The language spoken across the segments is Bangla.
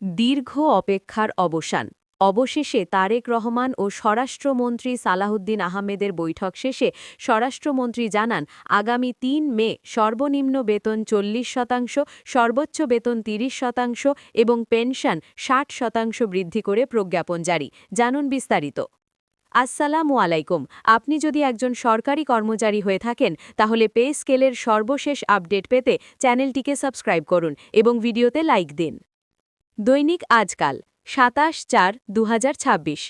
দীর্ঘ অপেক্ষার অবসান। অবশেষে তারেক রহমান ও স্বরাষ্ট্রমন্ত্রী সালাহউদ্দিন আহমেদের বৈঠক শেষে স্বরাষ্ট্রমন্ত্রী জানান, আগামী ৩ মে সর্বনিম্ন বেতন ৪০%, সর্বোচ্চ বেতন ৩০% এবং পেনশন ৬০% বৃদ্ধি করে প্রজ্ঞাপন জারি। জানুন বিস্তারিত। আসসালামু আলাইকুম। আপনি যদি একজন সরকারি কর্মচারী হয়ে থাকেন, তাহলে পে স্কেলের সর্বশেষ আপডেট পেতে চ্যানেলটিকে সাবস্ক্রাইব করুন এবং ভিডিওতে লাইক দিন। দৈনিক আজকাল ২৭/৪/২০২৬।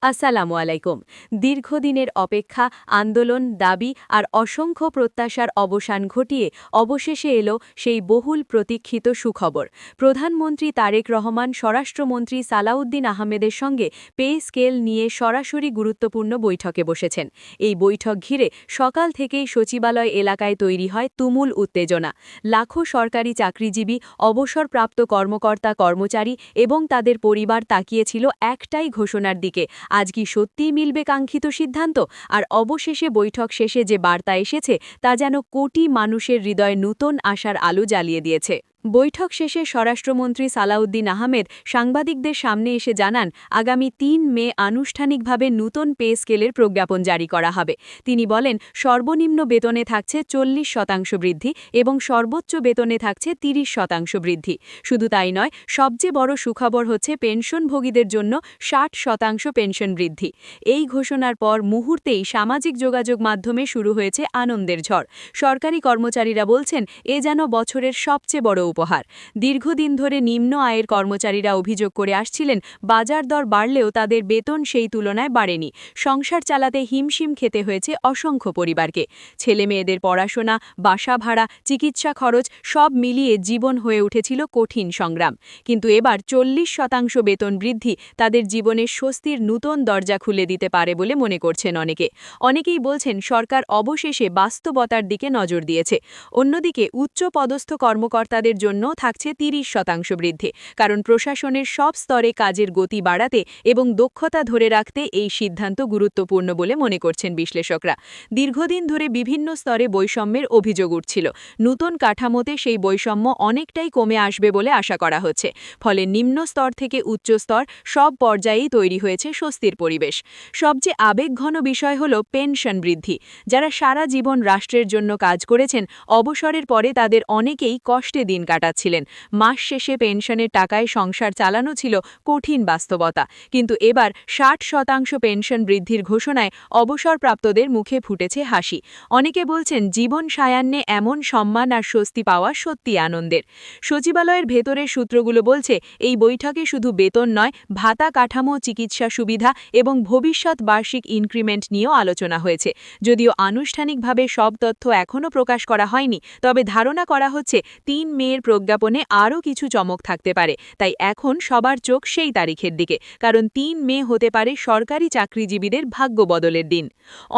আসসালামু আলাইকুম। দীর্ঘদিনের অপেক্ষা, আন্দোলন, দাবি আর অসংখ্য প্রত্যাশার অবসান ঘটিয়ে অবশেষে এলো সেই বহুল প্রতীক্ষিত সুখবর। প্রধানমন্ত্রী তারেক রহমান স্বরাষ্ট্রমন্ত্রী সালাউদ্দিন আহমেদের সঙ্গে পে স্কেল নিয়ে সরাসরি গুরুত্বপূর্ণ বৈঠকে বসেছেন। এই বৈঠক ঘিরে সকাল থেকেই সচিবালয় এলাকায় তৈরি হয় তুমুল উত্তেজনা। লাখো সরকারি চাকরিজীবী, অবসরপ্রাপ্ত কর্মকর্তা কর্মচারী এবং তাদের পরিবার তাকিয়েছিল একটাই ঘোষণার দিকে, আজ কি সত্যিই মিলবে কাঙ্ক্ষিত সিদ্ধান্ত? আর অবশেষে বৈঠক শেষে যে বার্তা এসেছে তা যেন কোটি মানুষের হৃদয়ে নূতন আশার আলো জ্বালিয়ে দিয়েছে। বৈঠক শেষে স্বরাষ্ট্রমন্ত্রী সালাউদ্দিন আহমেদ সাংবাদিকদের সামনে এসে জানান, আগামী ৩ মে আনুষ্ঠানিকভাবে নূতন পে স্কেলের প্রজ্ঞাপন জারি করা হবে। তিনি বলেন, সর্বনিম্ন বেতনে থাকছে ৪০% বৃদ্ধি এবং সর্বোচ্চ বেতনে থাকছে ৩০% বৃদ্ধি। শুধু তাই নয়, সবচেয়ে বড় সুখবর হচ্ছে পেনশনভোগীদের জন্য ৬০% পেনশন বৃদ্ধি। এই ঘোষণার পর মুহূর্তেই সামাজিক যোগাযোগ মাধ্যমে শুরু হয়েছে আনন্দের ঝড়। সরকারি কর্মচারীরা বলছেন, এ যেন বছরের সবচেয়ে বড় উপহার। দীর্ঘদিন ধরে নিম্ন আয়ের কর্মচারীরা অভিযোগ করে আসছিলেন, বাজার দর বাড়লেও তাদের বেতন সেই তুলনায় বাড়েনি। সংসার চালাতে হিমশিম খেতে হয়েছে অসংখ্য পরিবারকে। ছেলেমেয়েদের পড়াশোনা, বাসা ভাড়া, চিকিৎসা খরচ সব মিলিয়ে জীবন হয়ে উঠেছিল কঠিন সংগ্রাম। কিন্তু এবার ৪০% বেতন বৃদ্ধি তাদের জীবনের স্বস্তির নূতন দরজা খুলে দিতে পারে বলে মনে করছেন অনেকে। অনেকেই বলছেন, সরকার অবশেষে বাস্তবতার দিকে নজর দিয়েছে। অন্যদিকে উচ্চপদস্থ কর্মকর্তাদের জন্য থাকছে ৩০% বৃদ্ধি, কারণ প্রশাসনের সব স্তরে কাজের গতি বাড়াতে এবং দক্ষতা ধরে রাখতে এই সিদ্ধান্ত গুরুত্বপূর্ণ বলে মনে করছেন বিশ্লেষকরা। দীর্ঘদিন ধরে বিভিন্ন স্তরে বৈষম্যের অভিযোগ উঠছিল। নূতন কাঠামোতে সেই বৈষম্য অনেকটাই কমে আসবে বলে আশা করা হচ্ছে। ফলে নিম্ন স্তর থেকে উচ্চ স্তর সব পর্যায়েই তৈরি হয়েছে স্বস্তির পরিবেশ। সবচেয়ে আবেগঘন বিষয় হল পেনশন বৃদ্ধি। যারা সারা জীবন রাষ্ট্রের জন্য কাজ করেছেন, অবসরের পরে তাদের অনেকেই কষ্টে দিন কাটাচ্ছিলেন। মাস শেষে পেনশনের টাকায় সংসার চালানো ছিল কঠিন বাস্তবতা। কিন্তু এবার ৬০% পেনশন বৃদ্ধির ঘোষণায় অবসরপ্রাপ্তদের মুখে ফুটেছে হাসি। অনেকে বলছেন, জীবন সায়ান্নে এমন সম্মান আর স্বস্তি পাওয়া সত্যি আনন্দের। সচিবালয়ের ভেতরের সূত্রগুলো বলছে, এই বৈঠকে শুধু বেতন নয়, ভাতা কাঠামো, চিকিৎসা সুবিধা এবং ভবিষ্যৎ বার্ষিক ইনক্রিমেন্ট নিয়েও আলোচনা হয়েছে। যদিও আনুষ্ঠানিকভাবে সব তথ্য এখনও প্রকাশ করা হয়নি, তবে ধারণা করা হচ্ছে ৩ মের প্রজ্ঞাপনে আরও কিছু চমক থাকতে পারে। তাই এখন সবার চোখ সেই তারিখের দিকে, কারণ ৩ মে হতে পারে সরকারি চাকরিজীবীদের ভাগ্য বদলের দিন।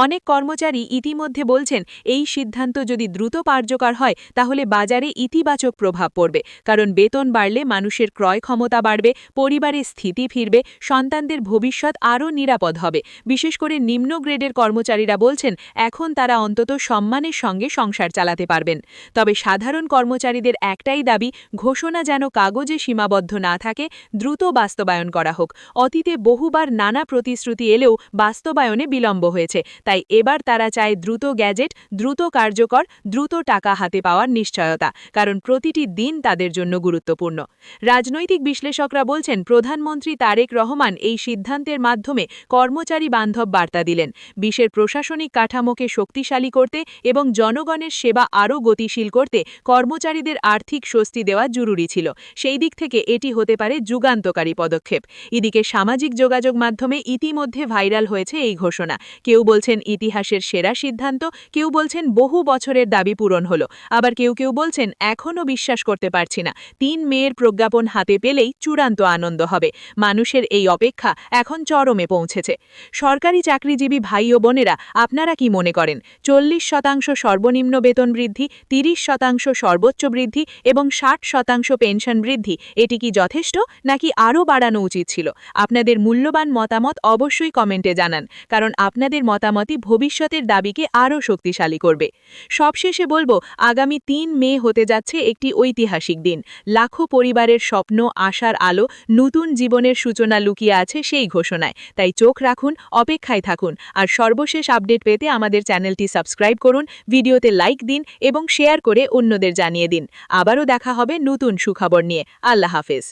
অনেক কর্মচারী ইতিমধ্যে বলছেন, এই সিদ্ধান্ত যদি দ্রুত কার্যকর হয় তাহলে বাজারে ইতিবাচক প্রভাব পড়বে, কারণ বেতন বাড়লে মানুষের ক্রয় ক্ষমতা বাড়বে, পরিবারে স্থিতি ফিরবে, সন্তানদের ভবিষ্যৎ আরও নিরাপদ হবে। বিশেষ করে নিম্ন গ্রেডের কর্মচারীরা বলছেন, এখন তারা অন্তত সম্মানের সঙ্গে সংসার চালাতে পারবেন। তবে সাধারণ কর্মচারীদের একটাই দাবি, ঘোষণা যেন কাগজে সীমাবদ্ধ না থাকে, দ্রুত বাস্তবায়ন করা হোক। অতীতে বহুবার নানা প্রতিশ্রুতি এলেও বাস্তবায়নে বিলম্ব হয়েছে, তাই এবার তারা চায় দ্রুত গ্যাজেট, দ্রুত কার্যকর, দ্রুত টাকা হাতে পাওয়ার নিশ্চয়তা, কারণ প্রতিটি দিন তাদের জন্য গুরুত্বপূর্ণ। রাজনৈতিক বিশ্লেষকরা বলছেন, প্রধানমন্ত্রী তারেক রহমান এই সিদ্ধান্তের মাধ্যমে কর্মচারী বান্ধব বার্তা দিলেন। বিশ্বের প্রশাসনিক কাঠামোকে শক্তিশালী করতে এবং জনগণের সেবা আরও গতিশীল করতে কর্মচারীদের আর্থিক স্বস্তি দেওয়া জরুরি ছিল। সেই দিক থেকে এটি হতে পারে যুগান্তকারী পদক্ষেপ। এদিকে সামাজিক যোগাযোগ মাধ্যমে ইতিমধ্যে ভাইরাল হয়েছে এই ঘোষণা। কেউ বলছেন ইতিহাসের সেরা সিদ্ধান্ত, কেউ বলছেন বহু বছরের দাবি পূরণ হলো, আবার কেউ কেউ বলছেন এখনও বিশ্বাস করতে পারছি না, ৩ মের প্রজ্ঞাপন হাতে পেলেই চূড়ান্ত আনন্দ হবে। মানুষের এই অপেক্ষা এখন চরমে পৌঁছেছে। সরকারি চাকরিজীবী ভাই ও বোনেরা, আপনারা কি মনে করেন? ৪০% সর্বনিম্ন বেতন বৃদ্ধি, ৩০% সর্বোচ্চ বৃদ্ধি এবং 60% পেনশন বৃদ্ধি, এটি কি যথেষ্ট নাকি আরও বাড়ানো উচিত ছিল? আপনাদের মূল্যবান মতামত অবশ্যই কমেন্টে জানান, কারণ আপনাদের মতামতই ভবিষ্যতের দাবিকে আরও শক্তিশালী করবে। সবশেষে বলবো, আগামী 3 মে হতে যাচ্ছে একটি ঐতিহাসিক দিন। লাখো পরিবারের স্বপ্ন, আশার আলো, নতুন জীবনের সূচনা লুকিয়ে আছে সেই ঘোষণায়। তাই চোখ রাখুন, অপেক্ষায় থাকুন, আর সর্বশেষ আপডেট পেতে আমাদের চ্যানেলটি সাবস্ক্রাইব করুন, ভিডিওতে লাইক দিন এবং শেয়ার করে অন্যদের জানিয়ে দিন। আবারও দেখা হবে নতুন সুখবর নিয়ে। আল্লাহ হাফেজ।